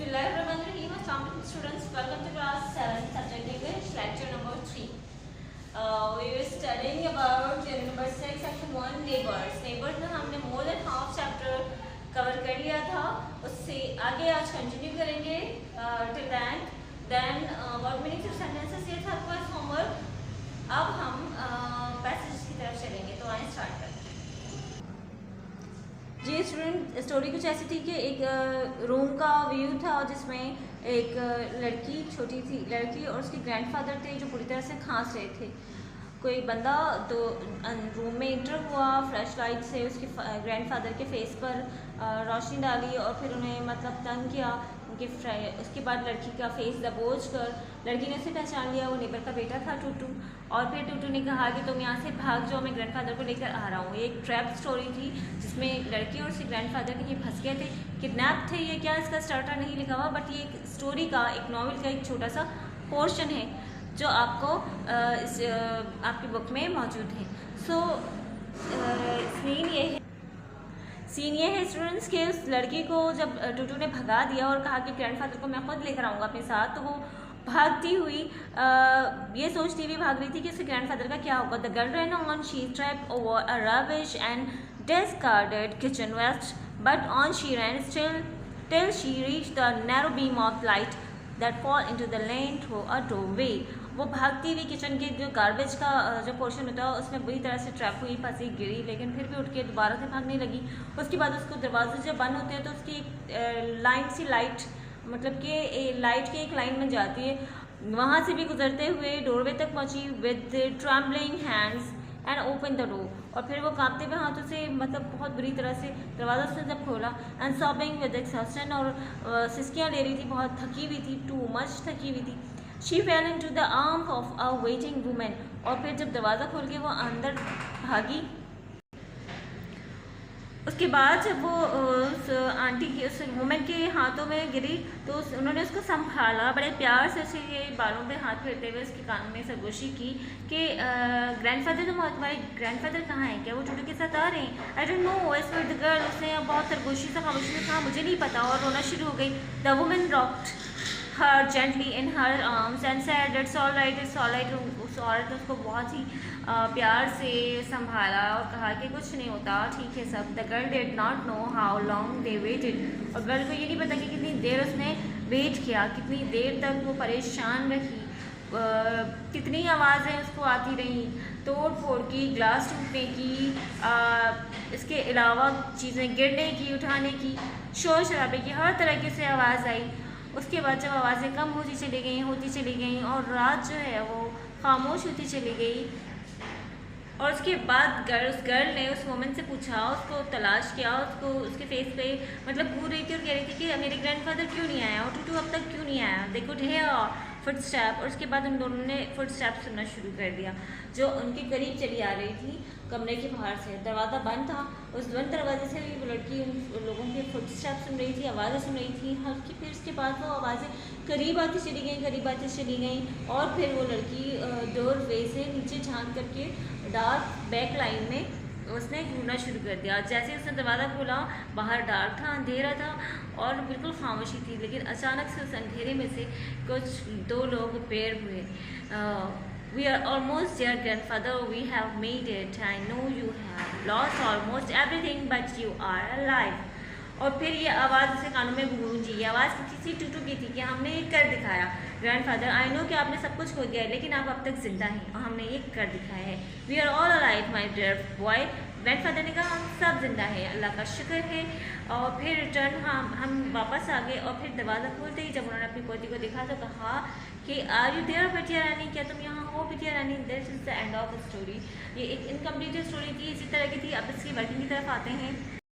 Bismillahirrahmanirrahim. Assalamualaikum students. Welcome to class 7, subject English, lecture number 3. We were studying about unit number 6, section 1, neighbors. Neighbors में हमने more than half chapter cover कर लिया था. उससे आगे आज continue करेंगे till then. Then what meanings of sentences ये था आपका homework. अब हम passages की तरफ चलेंगे. तो आइए start करते हैं. जी स्टूडेंट, स्टोरी कुछ ऐसी थी कि एक रूम का व्यू था जिसमें एक लड़की, छोटी सी लड़की और उसके ग्रैंडफादर थे जो पूरी तरह से खांस रहे थे. कोई बंदा तो रूम में इंटर हुआ, फ्लैश लाइट से उसके ग्रैंडफादर के फेस पर रोशनी डाली और फिर उन्हें मतलब तंग किया. उसके बाद लड़की का फेस दबोच कर लड़की ने उसे पहचान लिया. वो नेबर का बेटा था टूटू. और फिर टूटू ने कहा कि तुम यहाँ से भाग जाओ, मैं ग्रैंडफादर को लेकर आ रहा हूँ. ये एक ट्रैप स्टोरी थी जिसमें लड़की और उसके ग्रैंडफादर कहीं फंस गए थे, किडनैप थे. ये क्या इसका स्टार्टर नहीं लिखा हुआ, बट ये एक स्टोरी का, एक नॉवल का एक छोटा सा पोर्शन है जो आपको आपकी बुक में मौजूद है. सो सीन ये है स्टूडेंट्स के उस लड़की को जब टूटू ने भगा दिया और कहा कि ग्रैंडफादर को मैं खुद लेकर आऊँगा अपने साथ, तो वो भागती हुई ये सोचती हुई भाग रही थी कि उसके ग्रैंडफादर का क्या होगा. The girl ran on, she trapped over a rubbish and discarded kitchen waste, but on she ran till she reached the narrow beam of light that fall into the lane through a doorway. वो भागती हुई kitchen के जो garbage का जो portion होता है उसमें बुरी तरह से ट्रैप हुई, फंसी, गिरी, लेकिन फिर भी उठ के दोबारा से भागने लगी. उसके बाद उसको दरवाजे जब बंद होते हैं तो उसकी एक लाइन सी लाइट, मतलब कि लाइट की एक लाइन बन जाती है. वहाँ से भी गुजरते हुए डोरवे तक पहुँची with trembling hands and open the door. और फिर वो कांपते हुए हाथों से मतलब बहुत बुरी तरह से दरवाज़ा उसने जब खोला, एंड सॉबिंग विद एक्सॉस्शन, और सिसकियाँ ले रही थी, बहुत थकी हुई थी, टू मच थकी हुई थी. She fail into the arms of a waiting women. और फिर जब दरवाज़ा खोल के वो अंदर भागी, उसके बाद जब वो उस आंटी की, उस वुमेन के हाथों में गिरी तो उन्होंने उसको संभाला, बड़े प्यार से उसके बालों पे हाथ फेरते हुए उसके कान में सरगोशी की कि ग्रैंडफादर, तुम्हारे ग्रैंडफादर कहाँ हैं, क्या वो टूटू के साथ आ रहे हैं? I don't know, व्हिस्पर्ड the girl. उसने बहुत सरगोशी से खामोशी से कहा, मुझे नहीं पता, और रोना शुरू हो गई. The women rocked her gently in her arms and said it's all right, it's all right. उस औरत ने उसको बहुत ही प्यार से संभाला और कहा कि कुछ नहीं होता, ठीक है सब. The girl did not know how long they waited. और गर्ल को ये नहीं पता कि कितनी देर उसने वेट किया, कितनी देर तक वो परेशान रही, कितनी आवाज़ें उसको आती रहीं, तोड़ फोड़ की, ग्लास टूटने की, इसके अलावा चीज़ें गिरने की, उठाने की, शोर शराबे की, हर तरह की से आवाज़ आई. उसके बाद जब आवाज़ें कम होती चली गई और रात जो है वो खामोश होती चली गई. और उसके बाद उस गर्ल ने उस वुमन से पूछा, उसको तलाश किया, उसको उसके फेस पे मतलब घूर रही थी और कह रही थी कि मेरे ग्रैंडफादर क्यों नहीं आया और टूटू अब तक क्यों नहीं आया. They could hear footstep. और उसके बाद उन दोनों ने फुटस्टेप सुनना शुरू कर दिया जो उनके करीब चली आ रही थी कमरे के बाहर से. दरवाज़ा बंद था, उस बंद दरवाजे से भी वो लड़की उन लोगों के फुटस्टेप सुन रही थी, आवाज़ें सुन रही थी हल्की. फिर उसके बाद वो आवाज़ें करीब आती चली गई और फिर वो लड़की डोर वे से नीचे झांक करके डार्क बैक लाइन में उसने घूमना शुरू कर दिया. जैसे उसने दरवाज़ा खोला, बाहर डार्क था, अंधेरा था और बिल्कुल खामोशी थी. लेकिन अचानक से उस अंधेरे में से कुछ दो लोग अपीयर हुए. We are almost there, grandfather. We have made it. I know you have lost almost everything, but you are alive. और फिर ये आवाज़ उसे कानों में गूंजी. ये आवाज़ किसी टूटू की थी कि हमने ये कर दिखाया. ग्रैंडफादर, आई नो कि आपने सब कुछ खो दिया है लेकिन आप अब तक जिंदा हैं और हमने ये कर दिखाया है. We are all alive my dear boy. Grandfather ने कहा, हम सब जिंदा हैं, अल्लाह का शुक्र है. और फिर रिटर्न हम वापस आ गए. और फिर दरवाज़ा खोलते ही जब उन्होंने अपनी पोती को देखा तो कहा कि आर यू देयर बिटिया रानी, क्या तुम यहाँ हो बिटिया रानी? This is the end of the story. ये एक इनकम्प्लीट स्टोरी थी, इसी तरह की थी. अब इसकी वर्किंग की तरफ आते हैं.